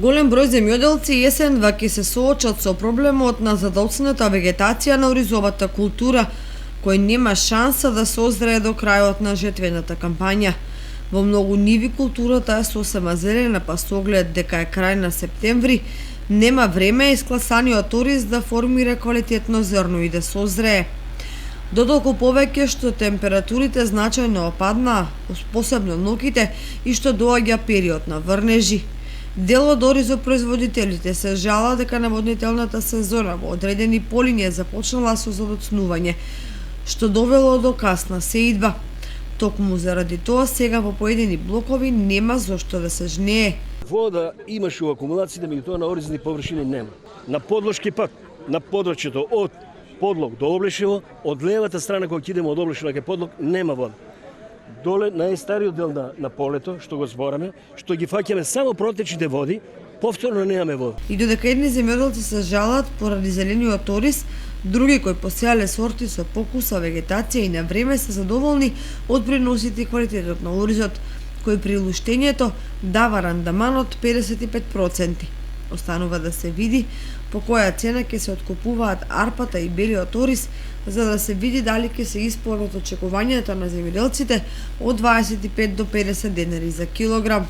Голем број земјоделци есенва ќе се соочат со проблемот на задолцната вегетација на оризовата култура, кој нема шанса да созрее до крајот на жетвената кампања. Во многу ниви културата е сосема зелена, па со оглед дека е крај на септември, нема време искласаниот ориз да формира квалитетно зрно и да созрее. Додолку повеќе што температурите значајно опаднаа, посебно ноќите, и што доаѓа период на врнежи. Дел од оризопроизводителите се жала дека наводнителната сезона во одредени полиња започнала со задоцнување, што довело до касна сеидба. Токму заради тоа сега во поедини блокови нема зошто да се жнее. Вода имаше у акумулациите, меѓутоа на оризни површини нема. На подлошки пак, на подрачјето од Подлог до Облешево, од левата страна кога ќе идеме од Облешево кај Подлог нема вода. Доле најстариот дел на полето, што го збораме, што ги фаќаме само протечните води, повторно немаме вода. И додека едни земјоделци се жалат поради зелениот ориз, други кои посеале сорти со покуса, вегетација и на време се задоволни од приносите и квалитетот на оризот, кој при луштењето дава рандаман од 55%. Останува да се види по која цена ќе се откупуваат арпата и белиот ориз, за да се види дали ќе се исполнат очекувањата на земјоделците од 25 до 50 денари за килограм.